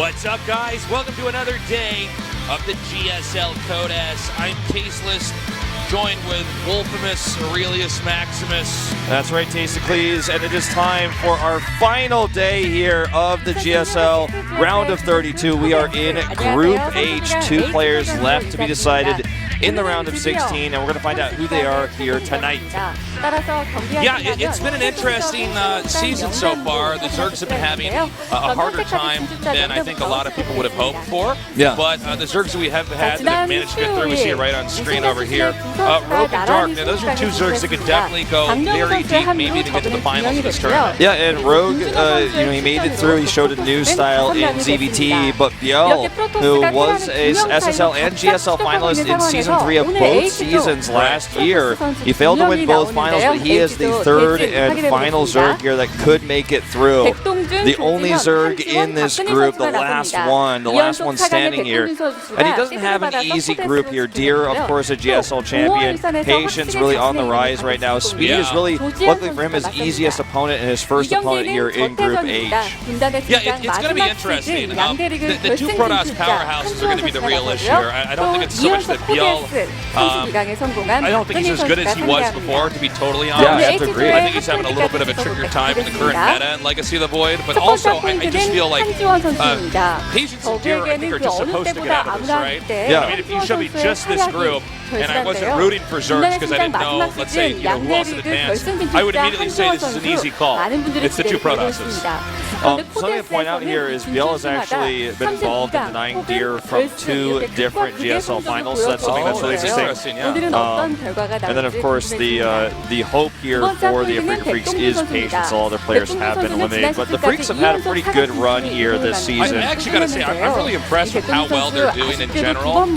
What's up, guys? Welcome to another day of the GSL Code S. I'm Tasteless, joined with Wolfimus Aurelius Maximus. That's right, Tastacles, and it is time for our final day here of the GSL round of 32. We are in Group H, 2 players left to be decided in the round of 16, and we're going to find out who they are here tonight. Yeah, it's been an interesting season so far. The Zergs have been having a harder time than I think a lot of people would have hoped for. Yeah. But the Zergs that we have had that have managed to get through, we see it right on screen over here. Rogue and Dark, now those are two Zergs that could definitely go very deep, maybe to get to the finals of this tournament. Yeah, and Rogue, he made it through. He showed a new style in ZVT, but Biel, who was a SSL and GSL finalist in Season 3 of both seasons last year, he failed to win both finals, but he is the third and final Zerg here that could make it through. The only Zerg in this group, the last one standing here. And he doesn't have an easy group here. Deer, of course, a GSL champion. Patience really on the rise right now. Speed is really, luckily for him, his easiest opponent and his first opponent here in Group H. Yeah, it's going to be interesting. The two Protoss powerhouses are going to be the real issue here. I don't think it's so much that Biel, I don't think he's as good as he was before, to be totally honest. Yeah, I have to agree. I think he's having a little bit of a trickier time in the current meta in Legacy of the Void, but also I just feel like Patience and Deer, I think, are just supposed to get out of this, right? Yeah. I mean, if you showed me just this group, and I wasn't rooting for Zergs because I didn't know, let's say, who else in advance, I would immediately say this is an easy call. It's the two Protosses. Something to point out here is Biel has actually been involved in denying Deer from 2 different GSL finals, so that's something that's really interesting. And then, of course, the hope here for the Afreeca Freaks is Patience. All other players have been eliminated, but the Freaks have had a pretty good run here this season. I actually got to say, I'm really impressed with how well they're doing in general.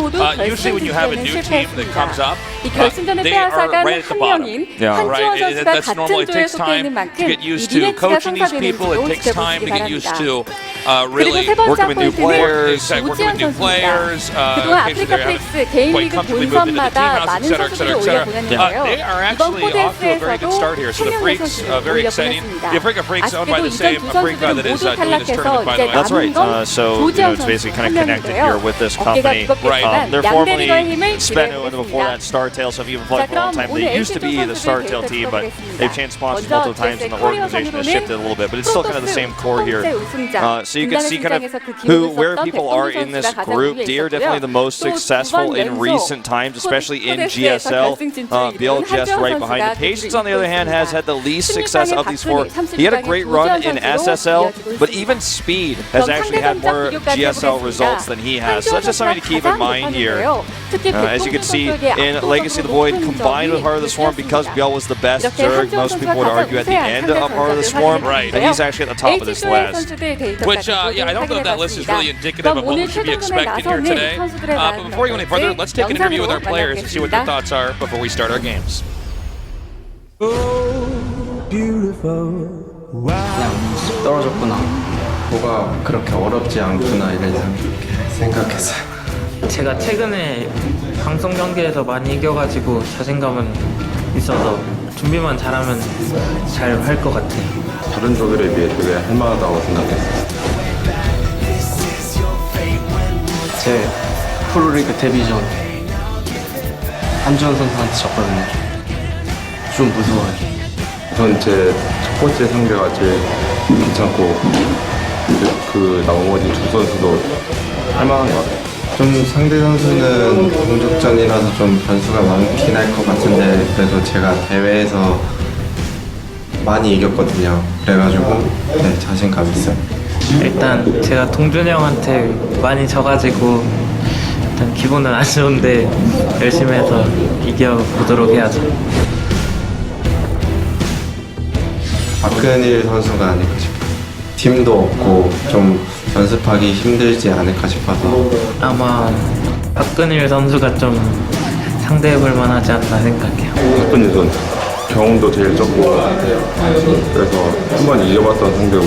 Usually when you have a new team that comes up, they are right at the bottom. Yeah. Right? That's normally, it takes time to get used to coaching these people. It takes time to get used to really working with new players. Working with new players. Occasionally they haven't quite comfortably moved into the team house, etc., etc., etc. They are actually off to a very good start here. So the Freaks, very exciting. The Afreeca Freaks owned by the same Afreeca that is doing this tournament, by the way. That's right. So it's basically kind of connected here with this company. Right. They're formerly Spenu, and before that StarTale, so if you've been playing for a long time, they used to be the StarTale team, but they've changed sponsors multiple times and the organization has shifted a little bit, but it's still kind of the same core here. So you can see kind of where people are in this group. Deer definitely the most successful in recent times, especially in GSL. Biel just right behind it. Patience, on the other hand, has had the least success of these 4. He had a great run in SSL, but even Speed has actually had more GSL results than he has. So that's just something to keep in mind here. As you can see, in Legacy of the Void, combined with Heart of the Swarm, because Biel was the best Zerg, most people would argue at the end of Heart of the Swarm, and he's actually at the top of this list. Which, yeah, I don't know if that list is really indicative of what we should be expecting here today. But before we go any further, let's take an interview with our players and see what their thoughts are before we start our games. 그냥 떨어졌구나. 뭐가 그렇게 어렵지 않구나 이런 생각했어요. 제가 최근에 방송 경기에서 많이 이겨가지고 자신감은 있어서 준비만 잘하면 잘 할 것 같아요. 다른 조들에 비해 되게 할만하다고 생각했어요. 제 프로리그 데뷔 전 한주원 선수한테 졌거든요. 좀 무서워요. 우선 제 첫 번째 상대가 제일 괜찮고 그 나머지 2 선수도 할만한 것 같아요. 좀 상대 선수는 동족전이라서 좀 변수가 많긴 할 것 같은데 그래도 제가 대회에서 많이 이겼거든요. 그래가지고 네, 자신감 있어요. 일단 제가 동준이 형한테 많이 져가지고 일단 기분은 안 좋은데 열심히 해서 이겨보도록 해야죠. 박근일 선수가 아닐까 싶어요. 팀도 없고 좀 연습하기 힘들지 않을까 싶어서 아마 박근일 선수가 좀 상대해볼 만하지 않나 생각해요. 박근일 선수 경험도 제일 적고 그래서 한번 이겨봤던 상대고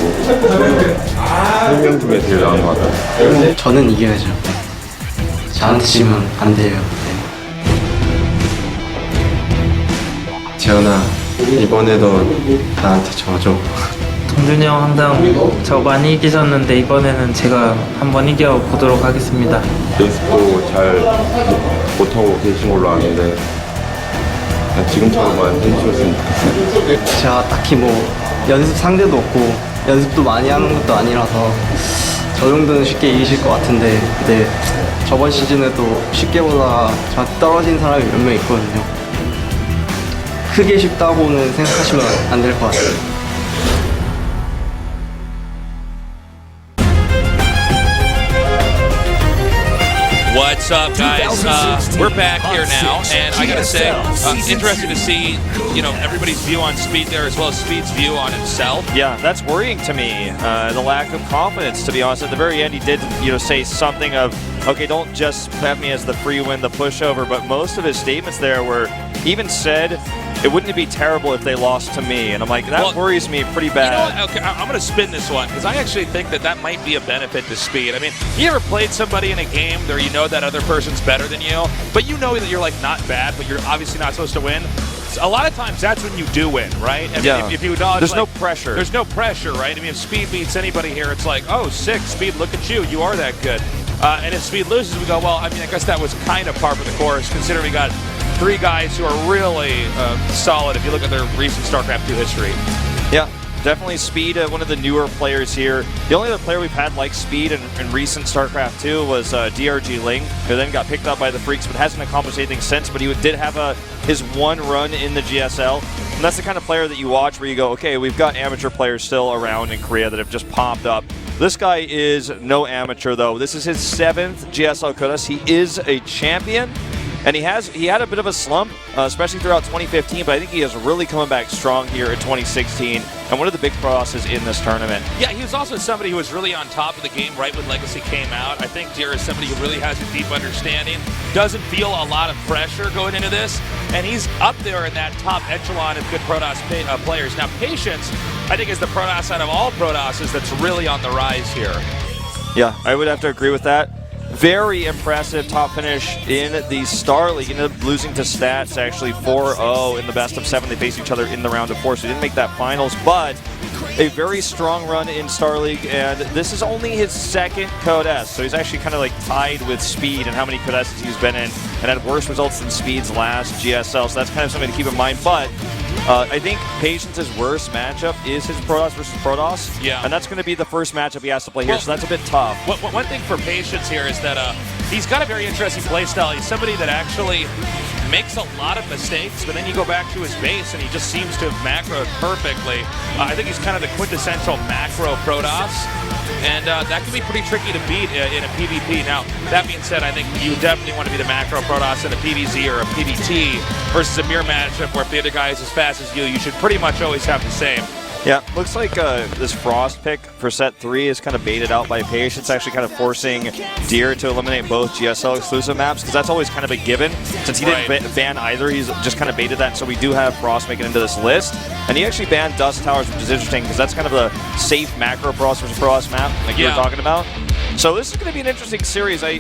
3명 중에 제일 나은 것 같아요. 저는 이겨야죠. 저한테 지면 안 돼요. 재현아 이번에도 나한테 져줘. 정준이 형 항상 저 많이 이기셨는데 이번에는 제가 한번 이겨보도록 하겠습니다. 연습도 잘 못하고 계신 걸로 아는데 그냥 지금처럼만 해주셨으면 좋겠어요. 제가 딱히 뭐 연습 상대도 없고 연습도 많이 하는 것도 아니라서 저 정도는 쉽게 이기실 것 같은데, 근데 저번 시즌에도 쉽게 보다가 저한테 떨어진 사람이 몇 명 있거든요. 크게 쉽다고는 생각하시면 안 될 것 같아요. What's up, guys? We're back here now, and I gotta say, interesting to see, everybody's view on Speed there, as well as Speed's view on himself. Yeah, that's worrying to me. The lack of confidence, to be honest. At the very end, he did, say something of, okay, don't just have me as the free win, the pushover. But most of his statements there were even said, it wouldn't be terrible if they lost to me. And I'm like, that worries me pretty bad. You know what? Okay, I'm going to spin this one because I actually think that might be a benefit to Speed. I mean, you ever played somebody in a game where you know that other person's better than you, but you know that you're like not bad, but you're obviously not supposed to win? A lot of times that's when you do win, right? I mean, if you dodge, there's no pressure. There's no pressure, right? I mean, if Speed beats anybody here, it's like, oh, sick, Speed, look at you. You are that good. And if Speed loses, we go, well, I mean, I guess that was kind of par for the course, considering we got 3 guys who are really solid if you look at their recent StarCraft 2 history. Yeah, definitely Speed, one of the newer players here. The only other player we've had like Speed in recent StarCraft 2 was DRG Ling, who then got picked up by the Freaks, but hasn't accomplished anything since. But he did have his one run in the GSL. And that's the kind of player that you watch where you go, okay, we've got amateur players still around in Korea that have just popped up. This guy is no amateur, though. This is his 7th GSL Kodas. He is a champion. And he had a bit of a slump, especially throughout 2015, but I think he is really coming back strong here in 2016, and one of the big crosses in this tournament. Yeah, he was also somebody who was really on top of the game right when Legacy came out. I think Deer is somebody who really has a deep understanding, doesn't feel a lot of pressure going into this, and he's up there in that top echelon of good Protoss players. Now, Patience, I think, is the Protoss out of all Protosses that's really on the rise here. Yeah, I would have to agree with that. Very impressive top finish in the Star League. Ended up losing to Stats actually 4-0 in the best of 7. They faced each other in the round of 4, so he didn't make that finals, but a very strong run in Star League, and this is only his 2nd Code S, so he's actually kind of like tied with Speed and how many Code S's he's been in, and had worse results than Speed's last GSL, so that's kind of something to keep in mind. But I think Patience's worst matchup is his Protoss versus Protoss, and that's going to be the first matchup he has to play here, so that's a bit tough. One thing for Patience here is that he's got a very interesting playstyle. He's somebody that actually makes a lot of mistakes, but then you go back to his base and he just seems to have macroed perfectly. I think he's kind of the quintessential macro Protoss, and that can be pretty tricky to beat in a PvP. Now, that being said, I think you definitely want to be the macro Protoss in a PvZ or a PvT versus a mirror matchup where if the other guy is as fast as you should pretty much always have the same. Yeah, looks like this Frost pick for set 3 is kind of baited out by Patience, actually kind of forcing Deer to eliminate both GSL exclusive maps, because that's always kind of a given. Since he didn't ban either, he's just kind of baited that, so we do have Frost making it into this list. And he actually banned Dust Towers, which is interesting, because that's kind of a safe macro Frost versus Frost map, like you were talking about. So this is going to be an interesting series. I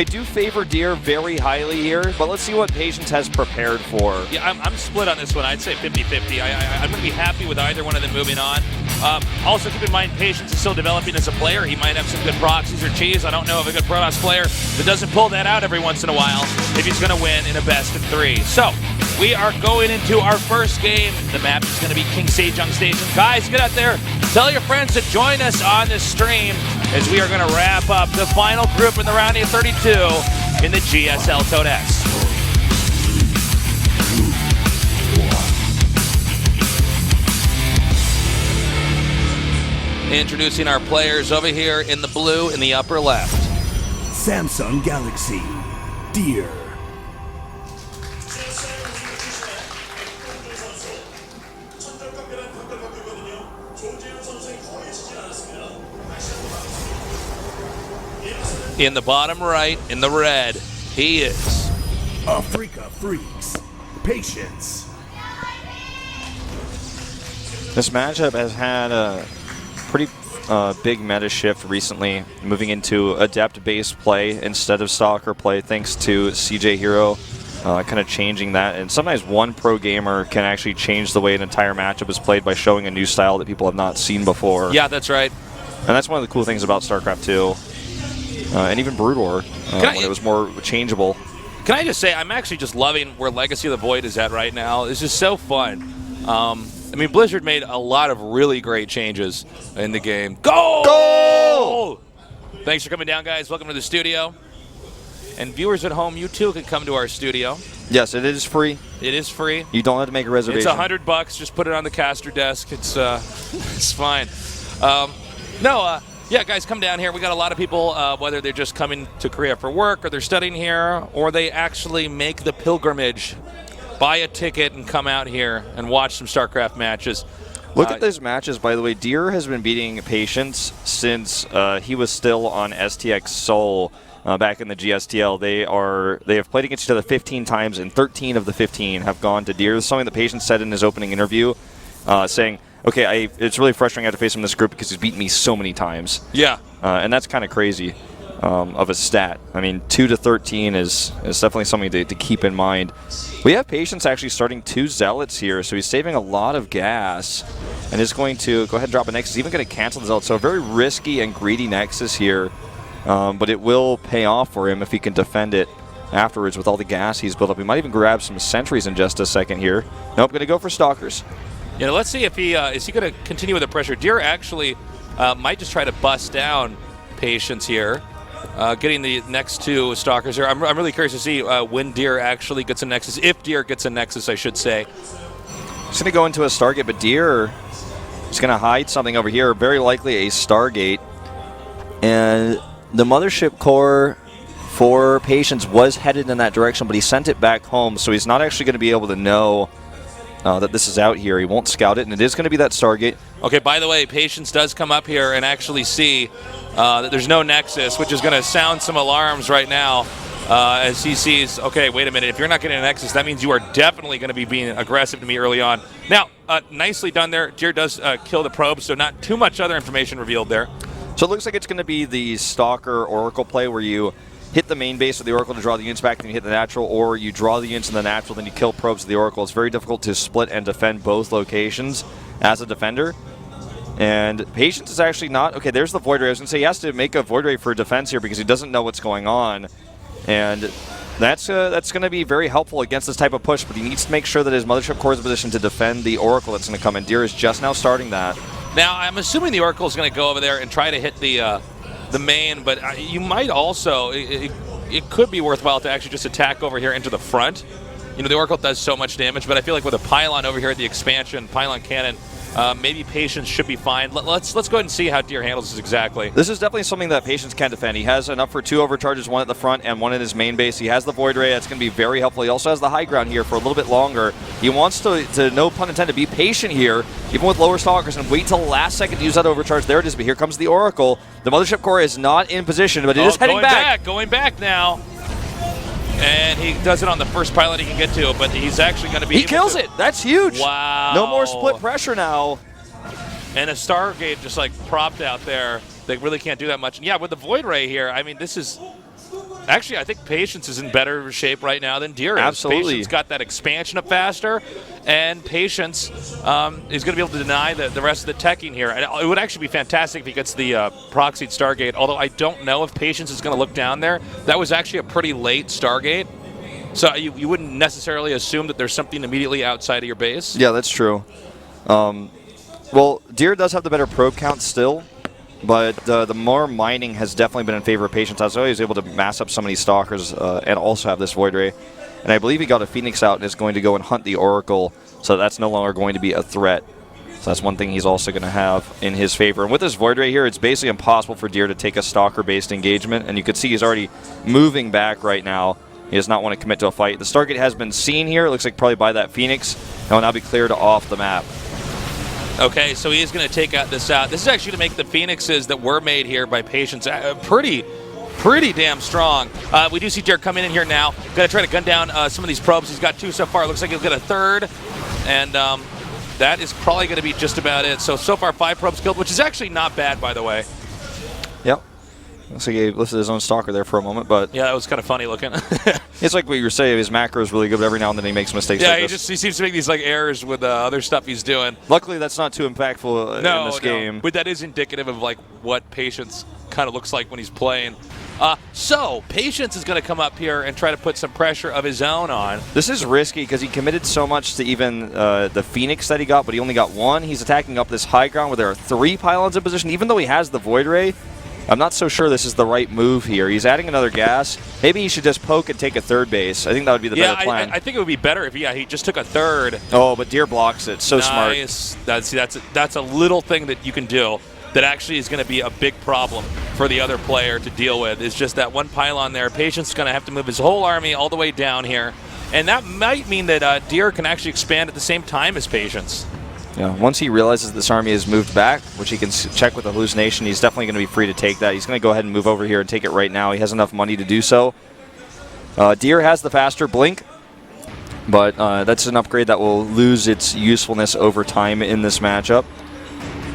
do favor Deer very highly here, but let's see what Patience has prepared for. Yeah, I'm split on this one. I'd say 50-50. I'm going to be happy with either one of them moving on. Also, keep in mind, Patience is still developing as a player. He might have some good proxies or cheese. I don't know of a good Protoss player that doesn't pull that out every once in a while if he's going to win in a best of 3. So, we are going into our first game. The map is going to be King Sejong Station. Guys, get out there. Tell your friends to join us on this stream as we are going to wrap up the final group in the round of 32 in the GSL Code S. Introducing our players over here in the blue in the upper left. Samsung Galaxy, Deer. In the bottom right, in the red, he is Africa Freaks, Patience. This matchup has had a pretty big meta shift recently, moving into Adept-based play instead of Stalker play, thanks to CJ Hero kind of changing that. And sometimes one pro gamer can actually change the way an entire matchup is played by showing a new style that people have not seen before. Yeah, that's right. And that's one of the cool things about StarCraft 2. And even Brood War, when it was more changeable. Can I just say, I'm actually just loving where Legacy of the Void is at right now. It's just so fun. I mean, Blizzard made a lot of really great changes in the game. Go! Thanks for coming down, guys. Welcome to the studio. And viewers at home, you too can come to our studio. Yes, it is free. It is free. You don't have to make a reservation. It's $100. Just put it on the caster desk. It's it's fine. Yeah, guys, come down here. We got a lot of people, whether they're just coming to Korea for work or they're studying here, or they actually make the pilgrimage, buy a ticket and come out here and watch some StarCraft matches. Look at those matches, by the way. Deer has been beating Patience since he was still on STX Seoul back in the GSTL. They have played against each other 15 times, and 13 of the 15 have gone to Deer. This is something that Patience said in his opening interview, saying, okay, it's really frustrating I have to face him in this group because he's beaten me so many times. Yeah. And that's kind of crazy of a stat. I mean, 2 to 13 is definitely something to keep in mind. We have Patience actually starting 2 Zealots here, so he's saving a lot of gas and is going to go ahead and drop a Nexus. He's even going to cancel the Zealot. So a very risky and greedy Nexus here, but it will pay off for him if he can defend it afterwards with all the gas he's built up. He might even grab some sentries in just a second here. Nope, going to go for Stalkers. You know, let's see if he is he going to continue with the pressure. Deer actually might just try to bust down Patience here, getting the next 2 Stalkers here. I'm really curious to see when Deer actually gets a Nexus, if Deer gets a Nexus, I should say. He's going to go into a Stargate, but Deer is going to hide something over here, very likely a Stargate. And the Mothership Core for Patience was headed in that direction, but he sent it back home, so he's not actually going to be able to know that this is out here. He won't scout it, and it is going to be that Stargate. Okay, by the way, Patience does come up here and actually see that there's no Nexus, which is going to sound some alarms right now as he sees, okay, wait a minute, if you're not getting a Nexus, that means you are definitely going to be being aggressive to me early on. Now, nicely done there. Deer does kill the probe, so not too much other information revealed there. So it looks like it's going to be the Stalker Oracle play where you hit the main base of the Oracle to draw the units back, then you hit the natural, or you draw the units in the natural, then you kill probes of the Oracle. It's very difficult to split and defend both locations as a defender. And Patience is actually not... Okay, there's the Void Ray. I was going to say he has to make a Void Ray for defense here because he doesn't know what's going on. And that's going to be very helpful against this type of push, but he needs to make sure that his Mothership Core is in position to defend the Oracle that's going to come in. Deer is just now starting that. Now, I'm assuming the Oracle is going to go over there and try to hit the main, but you might also, it could be worthwhile to actually just attack over here into the front. You know, the Oracle does so much damage, but I feel like with a Pylon over here at the expansion, Pylon Cannon, maybe Patience should be fine. Let's go ahead and see how Deer handles this exactly. This is definitely something that Patience can defend. He has enough for 2 overcharges, 1 at the front and 1 in his main base. He has the Void Ray. That's going to be very helpful. He also has the high ground here for a little bit longer. He wants to no pun intended, be patient here, even with lower Stalkers, and wait till the last second to use that overcharge. There it is, but here comes the Oracle. The Mothership Core is not in position, but it is heading back. Going back now. And he does it on the first pilot he can get to, but he's actually going to be He kills it. That's huge. Wow. No more split pressure now. And a Stargate just like propped out there. They really can't do that much. And yeah, with the Void Ray here, I mean, this is... Actually, I think Patience is in better shape right now than Deer is. Absolutely. Patience got that expansion up faster, and Patience is going to be able to deny the rest of the teching here. And it would actually be fantastic if he gets the proxied Stargate, although I don't know if Patience is going to look down there. That was actually a pretty late Stargate, so you wouldn't necessarily assume that there's something immediately outside of your base. Yeah, that's true. Well, Deer does have the better probe count still, but the more mining has definitely been in favor of Patience. That's why he was able to mass up so many Stalkers and also have this Void Ray. And I believe he got a Phoenix out and is going to go and hunt the Oracle, so that's no longer going to be a threat. So that's one thing he's also going to have in his favor. And with this Void Ray here, it's basically impossible for Deer to take a Stalker-based engagement, and you can see he's already moving back right now. He does not want to commit to a fight. The Stargate has been seen here. It looks like probably by that Phoenix, and will now be cleared off the map. Okay, so he is going to take this out. This is actually to make the Phoenixes that were made here by Patience pretty damn strong. We do see Deer coming in here now. Going to try to gun down some of these probes. He's got 2 so far. Looks like he'll get a 3rd. And that is probably going to be just about it. So far 5 probes killed, which is actually not bad, by the way. Yep. Looks like he listed his own stalker there for a moment, but yeah, that was kind of funny looking. it's like what you were saying. His macro is really good, but every now and then he makes mistakes. Yeah, like he seems to make these like errors with other stuff he's doing. Luckily, that's not too impactful in this game. But that is indicative of like what Patience kind of looks like when he's playing. So Patience is going to come up here and try to put some pressure of his own on. This is risky because he committed so much to even the Phoenix that he got, but he only got one. He's attacking up this high ground where there are 3 pylons in position. Even though he has the Void Ray, I'm not so sure this is the right move here. He's adding another gas. Maybe he should just poke and take a third base. I think that would be the better plan. I think it would be better if he just took a third. Oh, but Deer blocks it. So smart. That's a little thing that you can do that actually is going to be a big problem for the other player to deal with. It's just that one pylon there. Patience is going to have to move his whole army all the way down here. And that might mean that Deer can actually expand at the same time as Patience. Yeah, once he realizes this army has moved back, which he can check with the hallucination, he's definitely going to be free to take that. He's going to go ahead and move over here and take it right now. He has enough money to do so. Deer has the faster blink, but that's an upgrade that will lose its usefulness over time in this matchup.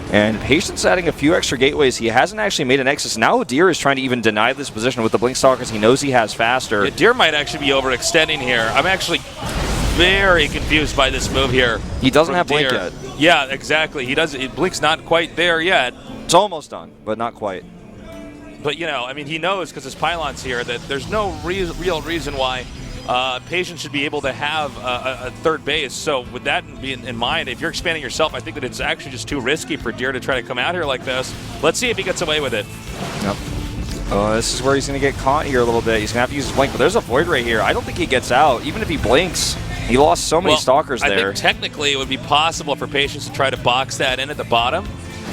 And Patience adding a few extra gateways. He hasn't actually made a Nexus. Now Deer is trying to even deny this position with the Blink Stalkers. He knows he has faster. Yeah, Deer might actually be overextending here. I'm actually very confused by this move here. He doesn't have Blink yet. Yeah, exactly. He does. Blink's not quite there yet. It's almost done, but not quite. But, you know, I mean, he knows because his pylon's here that there's no real reason why Patience should be able to have a third base. So with that in mind, if you're expanding yourself, I think that it's actually just too risky for Deer to try to come out here like this. Let's see if he gets away with it. Yep. This is where he's going to get caught here a little bit. He's going to have to use his blink, but there's a Void Ray here. I don't think he gets out. Even if he blinks, he lost so many stalkers there. I think technically it would be possible for Patience to try to box that in at the bottom.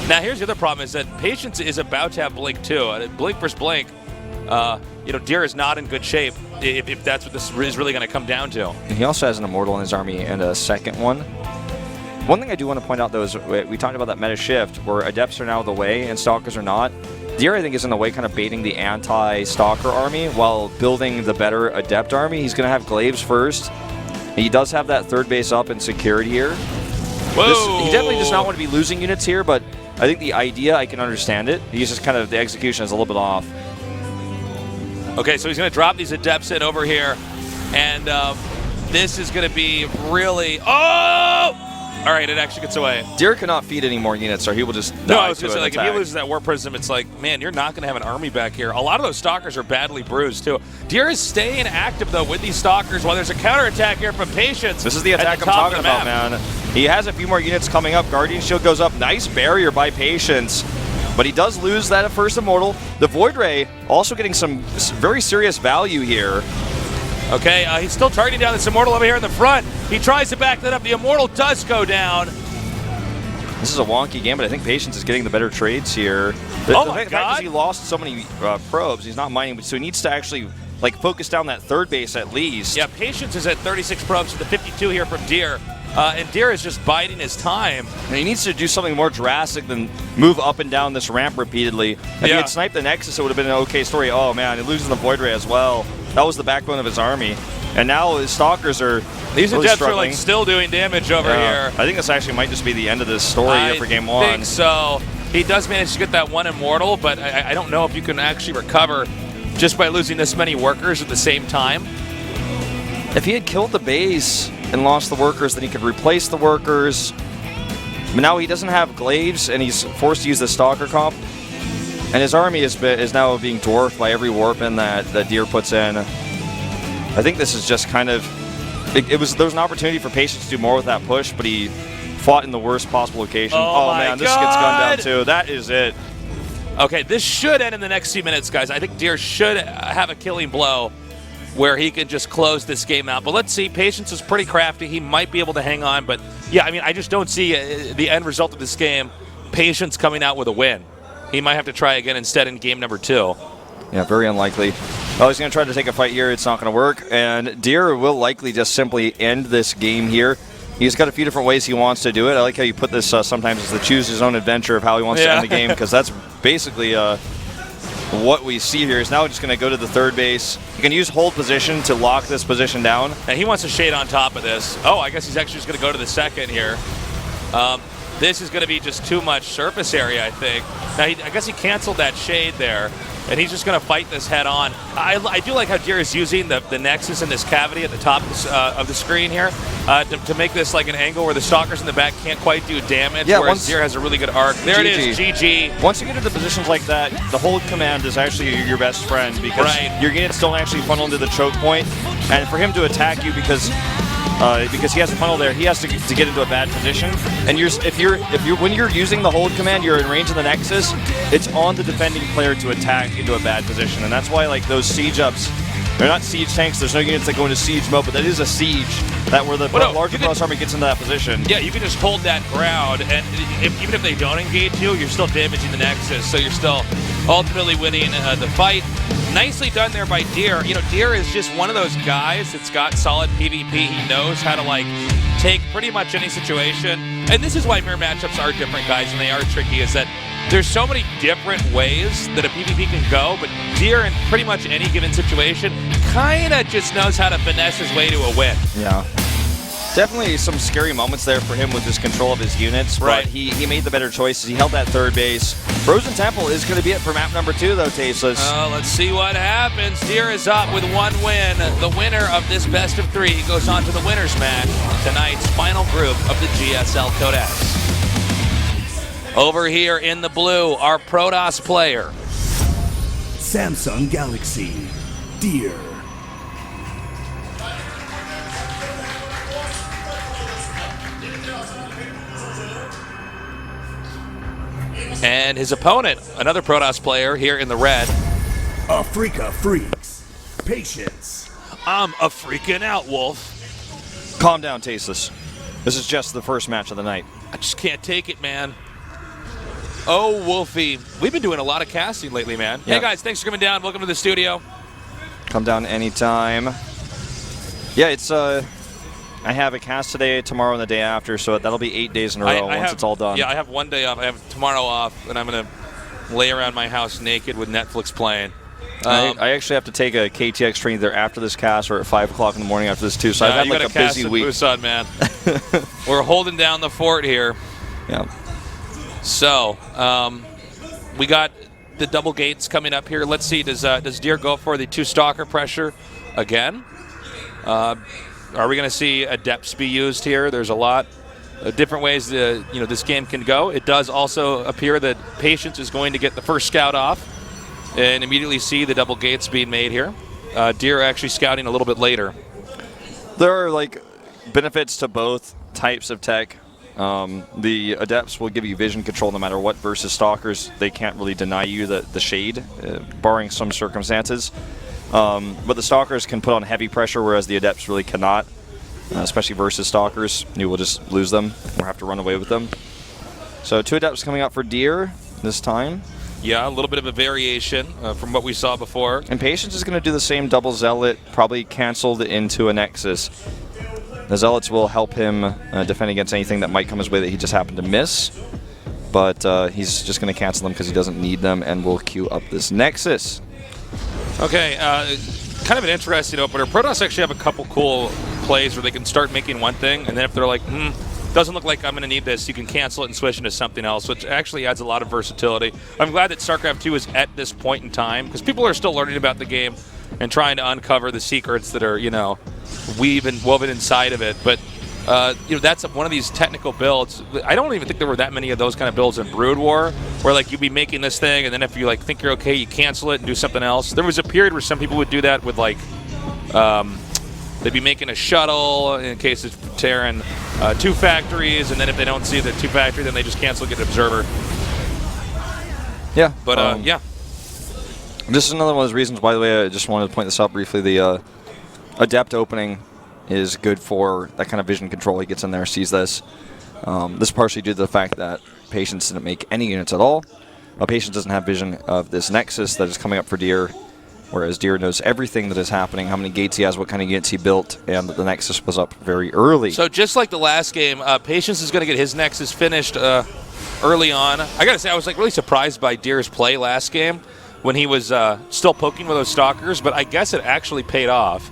Now, here's the other problem is that Patience is about to have blink too. Blink versus blink, you know, Deer is not in good shape if that's what this is really going to come down to. And he also has an Immortal in his army and a second one. One thing I do want to point out, though, is we talked about that meta shift where Adepts are now the way and Stalkers are not. Deer, I think, is in the way kind of baiting the anti-Stalker army while building the better Adept army. He's going to have Glaives first. He does have that third base up and secured here. He definitely does not want to be losing units here, but I think the idea, I can understand it. He's just kind of, the execution is a little bit off. Okay, so he's going to drop these Adepts in over here, and this is going to be really... Oh! All right, it actually gets away. Deer cannot feed any more units, or he will just die. No, I was going to say, like, if he loses that War Prism, it's like, man, you're not going to have an army back here. A lot of those Stalkers are badly bruised, too. Deer is staying active, though, with these Stalkers while there's a counterattack here from Patience. This is the attack I'm talking about, man. He has a few more units coming up. Guardian Shield goes up. Nice barrier by Patience. But he does lose that first Immortal. The Void Ray also getting some very serious value here. Okay, he's still targeting down this Immortal over here in the front. He tries to back that up. The Immortal does go down. This is a wonky game, but I think Patience is getting the better trades here. The fact is he lost so many probes, he's not mining, so he needs to actually like focus down that third base at least. Yeah, Patience is at 36 probes to the 52 here from Deer. And Deer is just biding his time. And he needs to do something more drastic than move up and down this ramp repeatedly. If he had sniped the Nexus, it would have been an okay story. Oh man, he loses the Void Ray as well. That was the backbone of his army. And now his Stalkers are These really Adepts struggling. are like still doing damage over here. I think this actually might just be the end of this story here for game one. I think so. He does manage to get that one Immortal, but I don't know if you can actually recover just by losing this many workers at the same time. If he had killed the base and lost the workers, then he could replace the workers. But now he doesn't have Glaives, and he's forced to use the Stalker comp. And his army is now being dwarfed by every Warpin that Deer puts in. I think this is just kind of... There was an opportunity for Patience to do more with that push, but he fought in the worst possible location. Oh man, this gets gunned down too. That is it. Okay, this should end in the next few minutes, guys. I think Deer should have a killing blow where he can just close this game out. But let's see. Patience is pretty crafty. He might be able to hang on. But, yeah, I mean, I just don't see the end result of this game, Patience coming out with a win. He might have to try again instead in game number 2. Yeah, very unlikely. Oh, he's going to try to take a fight here. It's not going to work. And Deer will likely just simply end this game here. He's got a few different ways he wants to do it. I like how you put this sometimes as the choose his own adventure of how he wants to end the game, because that's basically what we see here. Is now just going to go to the third base. You can use hold position to lock this position down. And he wants to shade on top of this. Oh, I guess he's actually just going to go to the second here. This is going to be just too much surface area, I think. Now, I guess he canceled that shade there. and he's just going to fight this head on. I do like how Deer is using the Nexus in this cavity at the top of the screen here to make this like an angle where the Stalkers in the back can't quite do damage, whereas Deer has a really good arc. There it is, GG. Once you get into positions like that, the hold command is actually your best friend because your units don't actually funnel into the choke point, and for him to attack you because he has a funnel there, he has to get into a bad position. And when you're using the hold command, you're in range of the Nexus. It's on the defending player to attack into a bad position, and that's why like those siege ups, they're not siege tanks. There's no units that go into siege mode, but that is a siege. That where the larger Protoss army gets into that position. Yeah, you can just hold that ground, and even if they don't engage you, you're still damaging the Nexus, so you're still ultimately winning the fight. Nicely done there by Deer. You know, Deer is just one of those guys that's got solid PvP. He knows how to like take pretty much any situation, and this is why mirror matchups are different, guys, and they are tricky. Is that there's so many different ways that a PvP can go, but Deer in pretty much any given situation kind of just knows how to finesse his way to a win. Yeah. Definitely some scary moments there for him with his control of his units, but he made the better choices. He held that third base. Frozen Temple is going to be it for map number 2, though, Tasteless. Let's see what happens. Deer is up with 1 win. The winner of this best of 3 goes on to the winner's match, tonight's final group of the GSL Codex. Over here in the blue, our Protoss player. Samsung Galaxy, Deer. And his opponent, another Protoss player here in the red. Afrika Freaks, Patience. I'm a freaking out, Wolf. Calm down, Tasteless. This is just the first match of the night. I just can't take it, man. Oh, Wolfie. We've been doing a lot of casting lately, man. Hey, guys, thanks for coming down. Welcome to the studio. Come down anytime. Yeah, it's I have a cast today, tomorrow, and the day after, so that'll be 8 days in a row once it's all done. Yeah, I have 1 day off. I have tomorrow off, and I'm going to lay around my house naked with Netflix playing. I actually have to take a KTX train either after this cast or at 5 o'clock in the morning after this, too, so I've had like a busy week. Busan, man. We're holding down the fort here. Yeah. So, we got the double gates coming up here. Let's see, does Deer go for the 2 Stalker pressure again? Are we going to see Adepts be used here? There's a lot of different ways this game can go. It does also appear that Patience is going to get the first scout off and immediately see the double gates being made here. Deer actually scouting a little bit later. There are like benefits to both types of tech. The Adepts will give you vision control no matter what versus Stalkers. They can't really deny you the shade, barring some circumstances. But the Stalkers can put on heavy pressure, whereas the Adepts really cannot, especially versus Stalkers. You will just lose them or have to run away with them. So 2 Adepts coming out for Deer this time. Yeah, a little bit of a variation from what we saw before. And Patience is going to do the same double Zealot, probably canceled into a Nexus. The Zealots will help him defend against anything that might come his way that he just happened to miss. But he's just going to cancel them because he doesn't need them, and we'll queue up this Nexus. Okay, kind of an interesting opener. Protoss actually have a couple cool plays where they can start making one thing, and then if they're like, doesn't look like I'm going to need this, you can cancel it and switch into something else, which actually adds a lot of versatility. I'm glad that StarCraft 2 is at this point in time, because people are still learning about the game and trying to uncover the secrets that are, woven inside of it. But that's one of these technical builds. I don't even think there were that many of those kind of builds in Brood War, where like you'd be making this thing, and then if you like think you're okay, you cancel it and do something else. There was a period where some people would do that with like, they'd be making a shuttle in case it's tearing 2 factories, and then if they don't see the 2 factory, then they just cancel, get an observer. Yeah, but yeah. This is another one of those reasons, by the way, I just wanted to point this out briefly. The Adept opening is good for that kind of vision control. He gets in there, sees this. This partially due to the fact that Patience didn't make any units at all. Patience doesn't have vision of this Nexus that is coming up for Deer, whereas Deer knows everything that is happening, how many gates he has, what kind of units he built, and the Nexus was up very early. So just like the last game, Patience is going to get his Nexus finished early on. I got to say, I was like really surprised by Deer's play last game when he was still poking with those Stalkers, but I guess it actually paid off.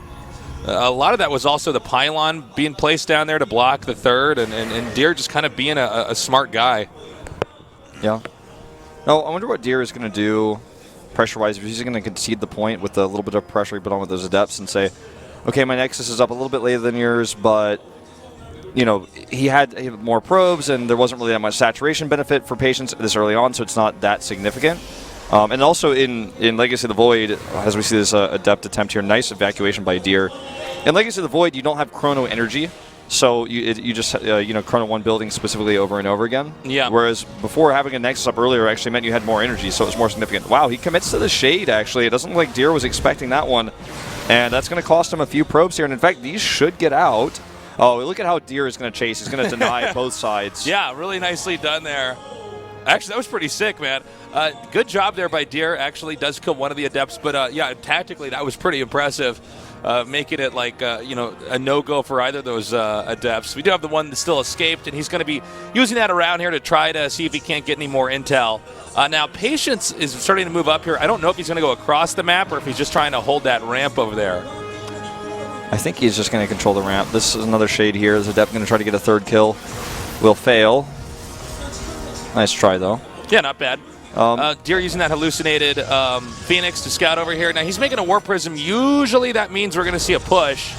A lot of that was also the pylon being placed down there to block the third, and Deer just kind of being a smart guy. Yeah. No, I wonder what Deer is going to do pressure-wise, if he's going to concede the point with a little bit of pressure he put on with those Adepts and say, okay, my Nexus is up a little bit later than yours, but you know, he had more probes and there wasn't really that much saturation benefit for Patience this early on, so it's not that significant. And also in Legacy of the Void, as we see this Adept attempt here, nice evacuation by Deer. In Legacy of the Void, you don't have Chrono Energy, so you just Chrono 1 building specifically over and over again. Yeah. Whereas before, having a Nexus up earlier actually meant you had more energy, so it was more significant. Wow, he commits to the Shade, actually. It doesn't look like Deer was expecting that one. And that's going to cost him a few probes here. And in fact, these should get out. Oh, look at how Deer is going to chase. He's going to deny both sides. Yeah, really nicely done there. Actually, that was pretty sick, man. Good job there by Deer. Actually does kill one of the Adepts. But, yeah, tactically, that was pretty impressive. Making it like, a no-go for either of those Adepts. We do have the one that still escaped, and he's going to be using that around here to try to see if he can't get any more intel. Now, Patience is starting to move up here. I don't know if he's going to go across the map or if he's just trying to hold that ramp over there. I think he's just going to control the ramp. This is another Shade here. Is Adept going to try to get a third kill? Will fail. Nice try, though. Yeah, not bad. Deer using that hallucinated Phoenix to scout over here. Now, he's making a Warp Prism. Usually that means we're going to see a push.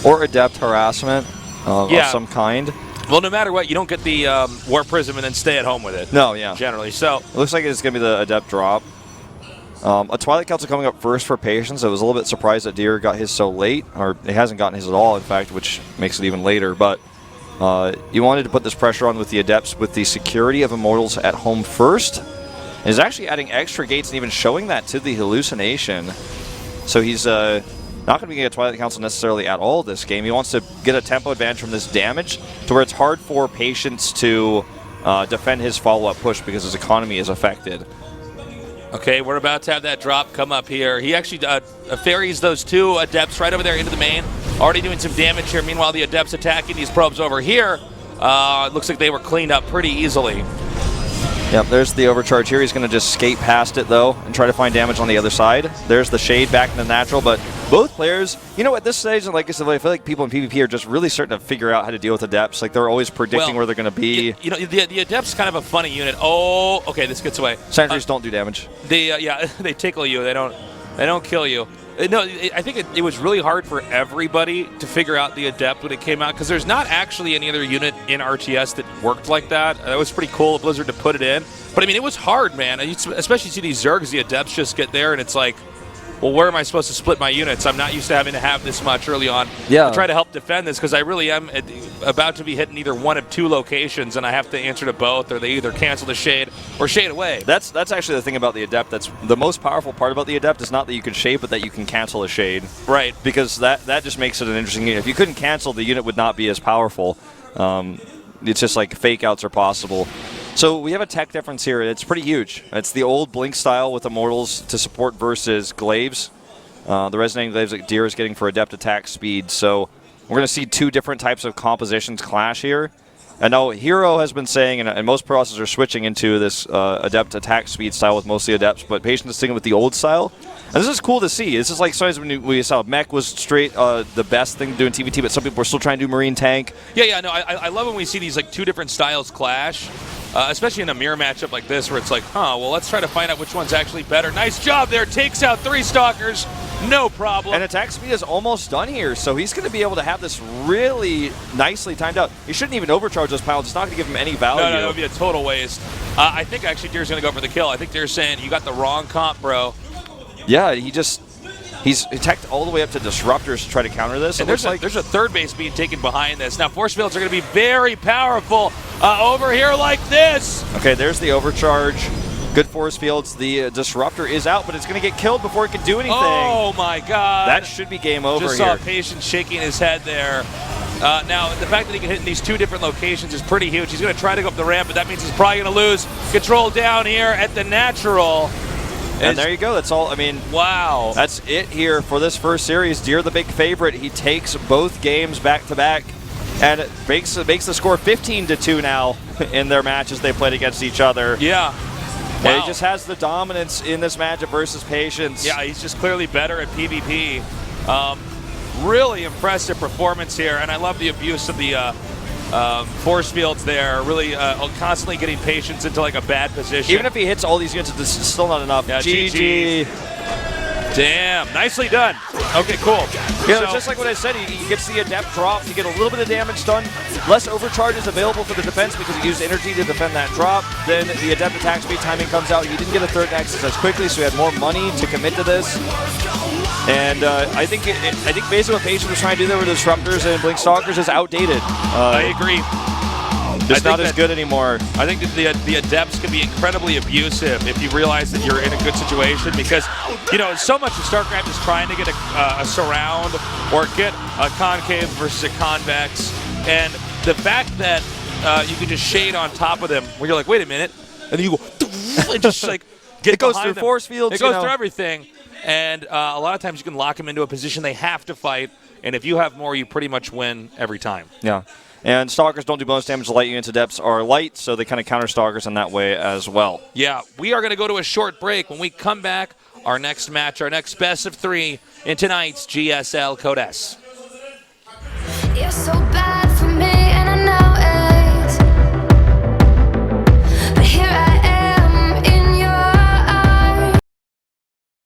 Or Adept harassment of some kind. Well, no matter what, you don't get the Warp Prism and then stay at home with it. No, yeah. Generally, so. It looks like it's going to be the Adept drop. A Twilight Council coming up first for Patience. I was a little bit surprised that Deer got his so late, or he hasn't gotten his at all, in fact, which makes it even later. But you wanted to put this pressure on with the Adepts with the security of Immortals at home first. And he's actually adding extra gates and even showing that to the hallucination. So he's not going to be getting a Twilight Council necessarily at all this game. He wants to get a tempo advantage from this damage to where it's hard for Patience to defend his follow-up push because his economy is affected. Okay, we're about to have that drop come up here. He actually ferries those two Adepts right over there into the main. Already doing some damage here. Meanwhile, the Adepts attacking these probes over here. It looks like they were cleaned up pretty easily. Yep, there's the overcharge here. He's going to just skate past it, though, and try to find damage on the other side. There's the Shade back in the natural, but both players, you know, at this stage, like I said, I feel like people in PvP are just really starting to figure out how to deal with Adepts. Like, they're always predicting where they're going to be. You know, the Adept's kind of a funny unit. Oh, okay, this gets away. Sentries don't do damage. They, they tickle you. They don't kill you. No, I think it was really hard for everybody to figure out the Adept when it came out, because there's not actually any other unit in RTS that worked like that. That was pretty cool of Blizzard to put it in. But, I mean, it was hard, man. Especially see these Zergs, the Adepts just get there, and it's like, well, where am I supposed to split my units? I'm not used to having to have this much early on. Yeah. To try to help defend this, because I really am about to be hitting either one of two locations, and I have to answer to both, or they either cancel the Shade or Shade away. That's actually the thing about the Adept. That's the most powerful part about the Adept is not that you can Shade, but that you can cancel a Shade. Right. Because that just makes it an interesting unit. If you couldn't cancel, the unit would not be as powerful. It's just like fake outs are possible. So we have a tech difference here. It's pretty huge. It's the old Blink style with Immortals to support versus Glaives. The Resonating Glaives that Deer is getting for Adept attack speed. So we're going to see two different types of compositions clash here. And now Hero has been saying, and most processors are switching into this Adept attack speed style with mostly Adepts, but Patience is sticking with the old style. And this is cool to see. This is like sometimes when we saw Mech was straight the best thing to do in TVT, but some people are still trying to do Marine Tank. Yeah, no, I love when we see these like two different styles clash, especially in a mirror matchup like this where it's like, well, let's try to find out which one's actually better. Nice job there. Takes out 3 Stalkers. No problem. And attack speed is almost done here, so he's going to be able to have this really nicely timed out. He shouldn't even overcharge those pilots. It's not going to give him any value. No, it would be a total waste. I think actually Deer's going to go for the kill. I think Deer's saying, you got the wrong comp, bro. Yeah, he's attacked all the way up to Disruptors to try to counter this. And there's a third base being taken behind this. Now, force fields are going to be very powerful over here like this. Okay, there's the overcharge. Good force fields. The Disruptor is out, but it's going to get killed before it can do anything. Oh, my God. That should be game over Just here. saw Patience shaking his head there. Now, the fact that he can hit in these two different locations is pretty huge. He's going to try to go up the ramp, but that means he's probably going to lose control down here at the natural. And there you go. That's all. I mean, wow. That's it here for this first series. Deer the big favorite. He takes both games back to back, and it makes the score 15-2 now in their matches they played against each other. Yeah. Wow. And he just has the dominance in this matchup versus Patience. Yeah, he's just clearly better at PvP. Really impressive performance here, and I love the abuse of the force fields there, really constantly getting patience into like a bad position. Even if he hits all these units, this is still not enough. Yeah, GG. Damn, nicely done. Okay, cool. Yeah, so, just like what I said, he gets the Adept drop, you get a little bit of damage done, less overcharges available for the defense because he used energy to defend that drop. Then the Adept attack speed timing comes out. He didn't get a third Nexus as quickly, so he had more money to commit to this. And I think basically what Patient was trying to do there with Disruptors and Blink Stalkers is outdated. I agree. It's not as good anymore. I think that the Adepts can be incredibly abusive if you realize that you're in a good situation because, you know, so much of StarCraft is trying to get a surround or get a concave versus a convex. And the fact that you can just shade on top of them where you're like, wait a minute, and then you go, and just like get it goes through them. force fields. It goes through everything. And a lot of times you can lock them into a position they have to fight. And if you have more, you pretty much win every time. Yeah. And Stalkers don't do bonus damage. The light units. Adepts are light, so they kind of counter Stalkers in that way as well. Yeah, we are going to go to a short break. When we come back, our next match, our next best of 3 in tonight's GSL Code S. You're so bad.